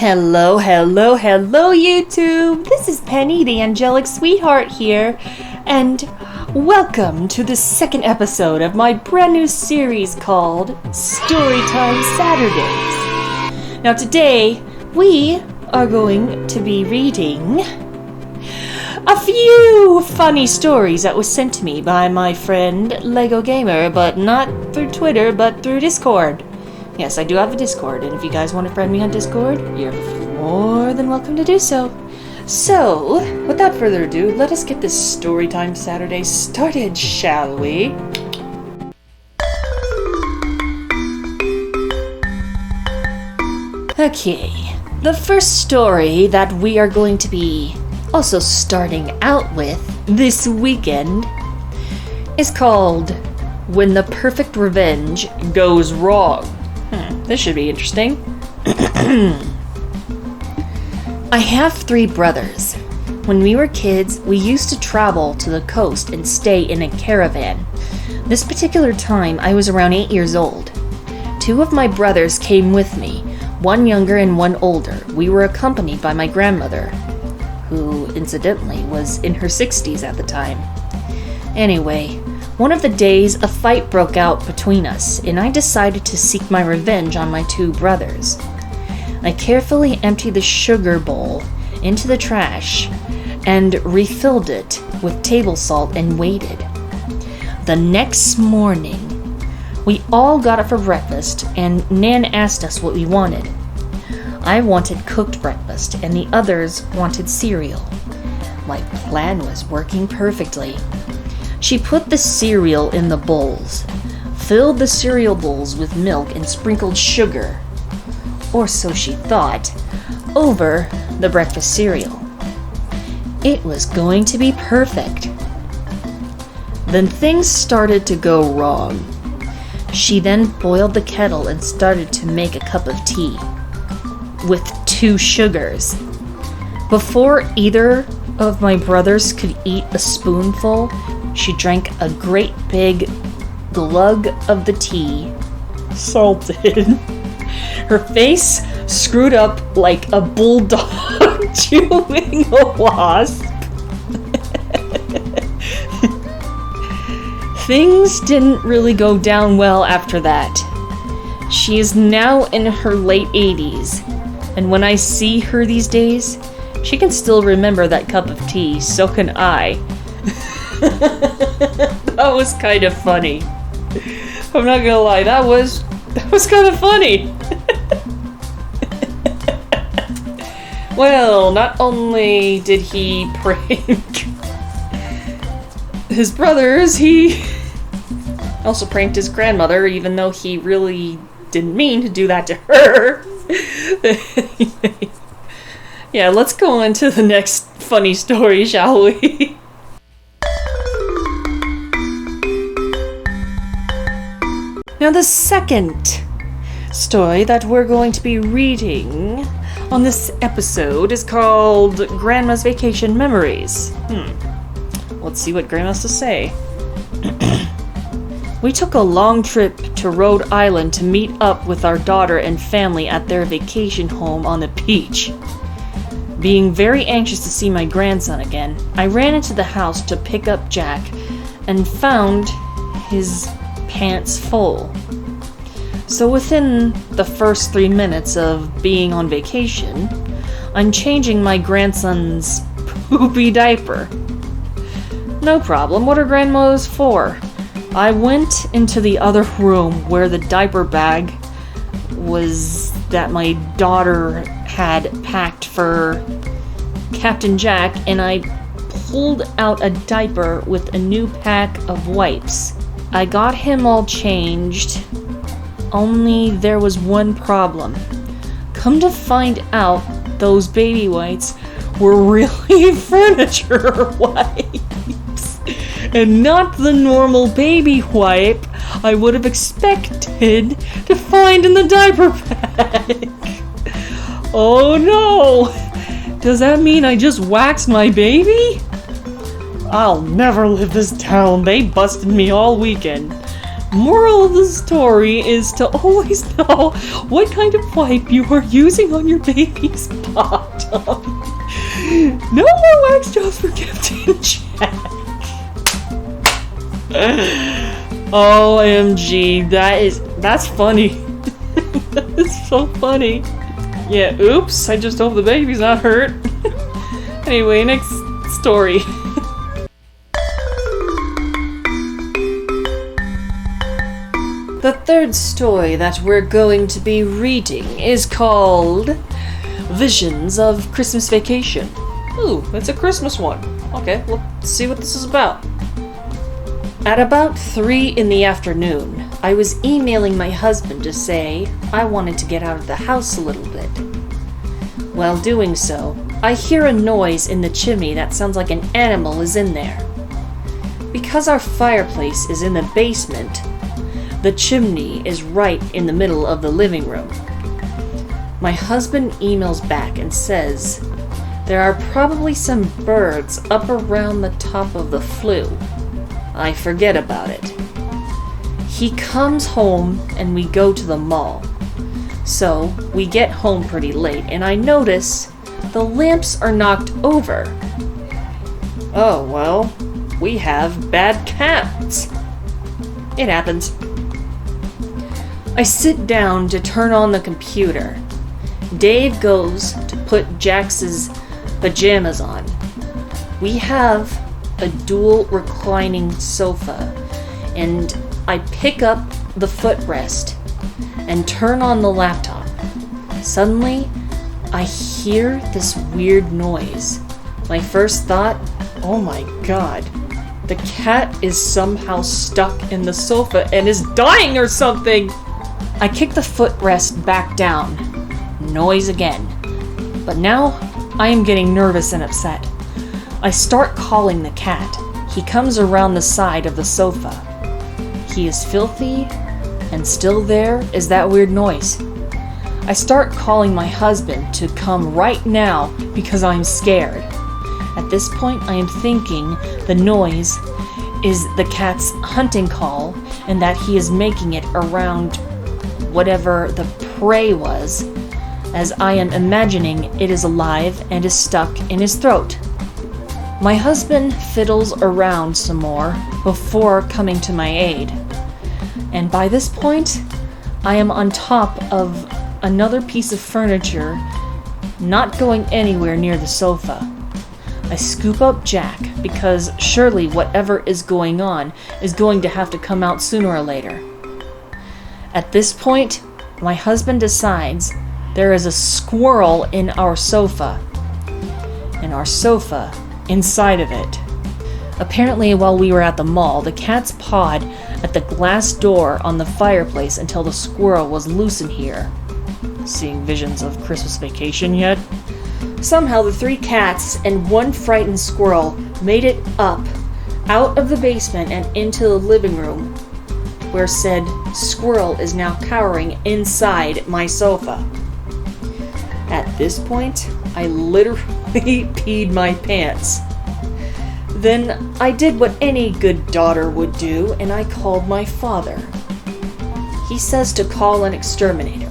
Hello, YouTube! This is Penny, the angelic sweetheart here, and welcome to the second episode of my brand new series called Storytime Saturdays. Now today, we are going to be reading a few funny stories that was sent to me by my friend Lego Gamer, but not through Twitter, but through Discord. Yes, I do have a Discord, and if you guys want to friend me on Discord, you're more than welcome to do so. So, without further ado, let us get this Storytime Saturday started, shall we? Okay, the first story that we are going to be also starting out with this weekend is called When the Perfect Revenge Goes Wrong. This should be interesting. I have 3 brothers. When we were kids, we used to travel to the coast and stay in a caravan. This particular time, I was around 8 years old. 2 of my brothers came with me, one younger and one older. We were accompanied by my grandmother, who, incidentally, was in her 60s at the time. Anyway, one of the days, a fight broke out between us, and I decided to seek my revenge on my 2 brothers. I carefully emptied the sugar bowl into the trash and refilled it with table salt and waited. The next morning, we all got up for breakfast, and Nan asked us what we wanted. I wanted cooked breakfast, and the others wanted cereal. My plan was working perfectly. She put the cereal in the bowls, filled the cereal bowls with milk and sprinkled sugar, or so she thought, over the breakfast cereal. It was going to be perfect. Then things started to go wrong. She then boiled the kettle and started to make a cup of tea with 2 sugars. Before either of my brothers could eat a spoonful, she drank a great big glug of the tea, salted. Her face screwed up like a bulldog chewing a wasp. Things didn't really go down well after that. She is now in her late 80s, and when I see her these days, she can still remember that cup of tea, so can I. That was kind of funny. I'm not gonna lie, that was kind of funny. Well, not only did he prank his brothers, he also pranked his grandmother, even though he really didn't mean to do that to her. Yeah, let's go on to the next funny story, shall we? Now, the second story that we're going to be reading on this episode is called Grandma's Vacation Memories. Let's see what Grandma has to say. We took a long trip to Rhode Island to meet up with our daughter and family at their vacation home on the beach. Being very anxious to see my grandson again, I ran into the house to pick up Jack and found his pants full. So within the first 3 minutes of being on vacation, I'm changing my grandson's poopy diaper. No problem, what are grandmas for? I went into the other room where the diaper bag was that my daughter had packed for Captain Jack, and I pulled out a diaper with a new pack of wipes. I got him all changed, only there was one problem. Come to find out, those baby wipes were really furniture wipes, and not the normal baby wipe I would have expected to find in the diaper bag. Oh no! Does that mean I just waxed my baby? I'll never live this down. They busted me all weekend. Moral of the story is to always know what kind of wipe you are using on your baby's bottom. No more wax jobs for Captain Jack. OMG, that's funny. That is so funny. Yeah, oops, I just hope the baby's not hurt. Anyway, next story. The third story that we're going to be reading is called Visions of Christmas Vacation. Ooh, it's a Christmas one. Okay, let's see what this is about. At about 3 in the afternoon, I was emailing my husband to say I wanted to get out of the house a little bit. While doing so, I hear a noise in the chimney that sounds like an animal is in there. Because our fireplace is in the basement, the chimney is right in the middle of the living room. My husband emails back and says there are probably some birds up around the top of the flue. I forget about it. He comes home and we go to the mall. So we get home pretty late and I notice the lamps are knocked over. Oh well, we have bad cats. It happens. I sit down to turn on the computer. Dave goes to put Jax's pajamas on. We have a dual reclining sofa, and I pick up the footrest and turn on the laptop. Suddenly, I hear this weird noise. My first thought, oh my god, the cat is somehow stuck in the sofa and is dying or something! I kick the footrest back down. Noise again. But now, I am getting nervous and upset. I start calling the cat. He comes around the side of the sofa. He is filthy, and still there is that weird noise. I start calling my husband to come right now because I'm scared. At this point, I am thinking the noise is the cat's hunting call and that he is making it around whatever the prey was, as I am imagining it is alive and is stuck in his throat. My husband fiddles around some more before coming to my aid, and by this point, I am on top of another piece of furniture, not going anywhere near the sofa. I scoop up Jack because surely whatever is going on is going to have to come out sooner or later. At this point, my husband decides there is a squirrel in our sofa, and our sofa inside of it. Apparently, while we were at the mall, the cats pawed at the glass door on the fireplace until the squirrel was loose in here. Seeing visions of Christmas Vacation yet? Somehow the 3 cats and 1 frightened squirrel made it up, out of the basement and into the living room, where said squirrel is now cowering inside my sofa. At this point, I literally peed my pants. Then I did what any good daughter would do, and I called my father. He says to call an exterminator.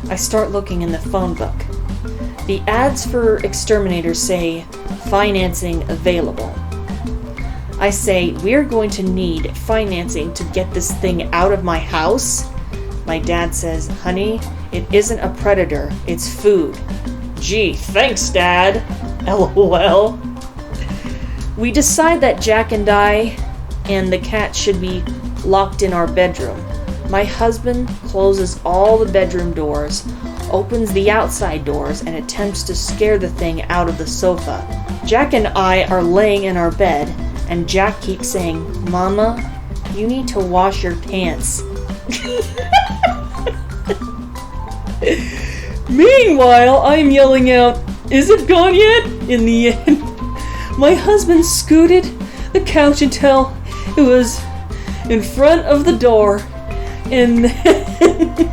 I start looking in the phone book. The ads for exterminators say, financing available. I say, we're going to need financing to get this thing out of my house. My dad says, honey, it isn't a predator, it's food. Gee, thanks, Dad. LOL. We decide that Jack and I and the cat should be locked in our bedroom. My husband closes all the bedroom doors, opens the outside doors, and attempts to scare the thing out of the sofa. Jack and I are laying in our bed, and Jack keeps saying, Mama, you need to wash your pants. Meanwhile, I'm yelling out, is it gone yet? In the end, my husband scooted the couch until it was in front of the door and then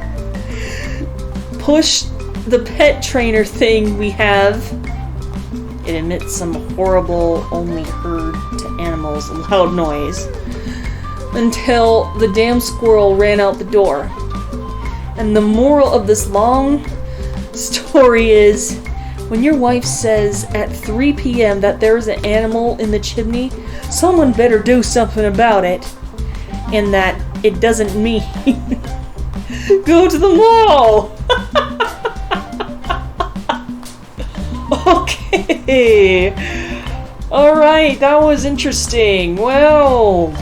pushed the pet trainer thing we have. It emits some horrible, only heard to animals loud noise. until the damn squirrel ran out the door. And the moral of this long story is, when your wife says at 3 p.m. that there's an animal in the chimney, someone better do something about it. And that it doesn't mean go to the mall. Okay. Alright, that was interesting. Well,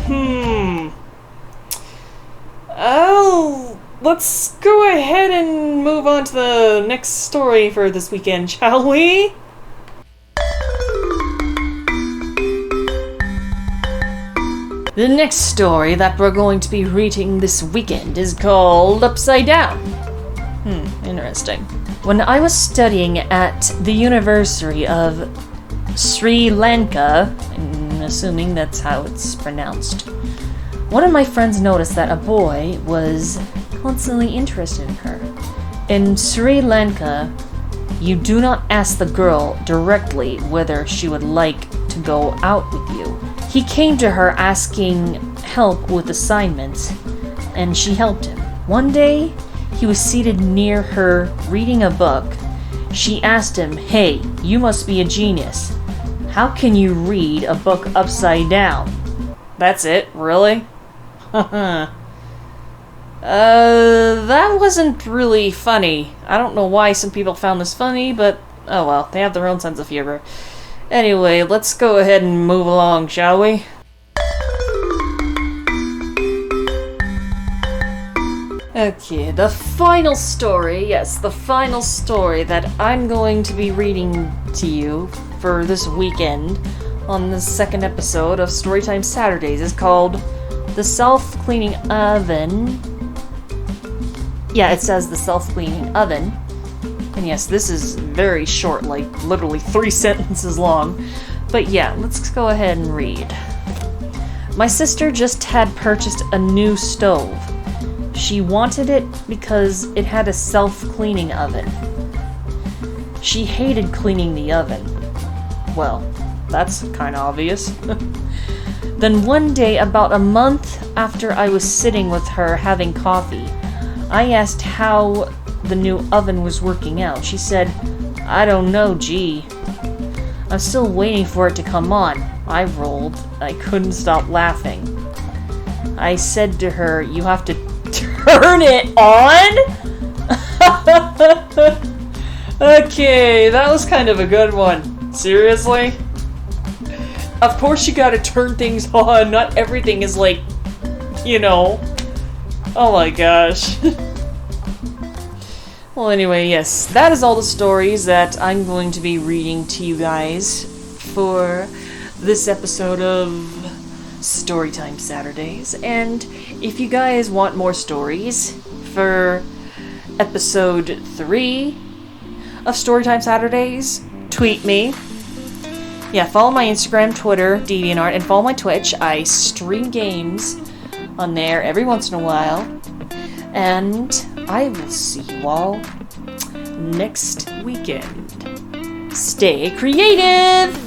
let's go ahead and move on to the next story for this weekend, shall we? The next story that we're going to be reading this weekend is called Upside Down. Interesting. When I was studying at the University of Sri Lanka, I'm assuming that's how it's pronounced, one of my friends noticed that a boy was constantly interested in her. In Sri Lanka, you do not ask the girl directly whether she would like to go out with you. He came to her asking help with assignments, and she helped him. One day, he was seated near her reading a book. She asked him, "Hey, you must be a genius. How can you read a book upside down?" That's it? Really? That wasn't really funny. I don't know why some people found this funny, but oh well, they have their own sense of humor. Anyway, let's go ahead and move along, shall we? Okay, the final story, yes, the final story that I'm going to be reading to you for this weekend on the second episode of Storytime Saturdays is called The Self-Cleaning Oven. Yeah, it says The Self-Cleaning Oven. And yes, this is very short, like literally 3 sentences long. But yeah, let's go ahead and read. My sister just had purchased a new stove. She wanted it because it had a self-cleaning oven. She hated cleaning the oven. Well, that's kind of obvious. Then one day, about a month after I was sitting with her having coffee, I asked how the new oven was working out. She said, "I don't know, gee. I'm still waiting for it to come on." I rolled. I couldn't stop laughing. I said to her, "You have to turn it on?" Okay, that was kind of a good one. Seriously? Of course you gotta turn things on. Not everything is like, you know. Oh my gosh. Well, anyway, yes, that is all the stories that I'm going to be reading to you guys for this episode of Storytime Saturdays. And if you guys want more stories for episode 3 of Storytime Saturdays, tweet me. Yeah, follow my Instagram, Twitter, DeviantArt, and follow my Twitch. I stream games on there every once in a while. And I will see you all next weekend. Stay creative!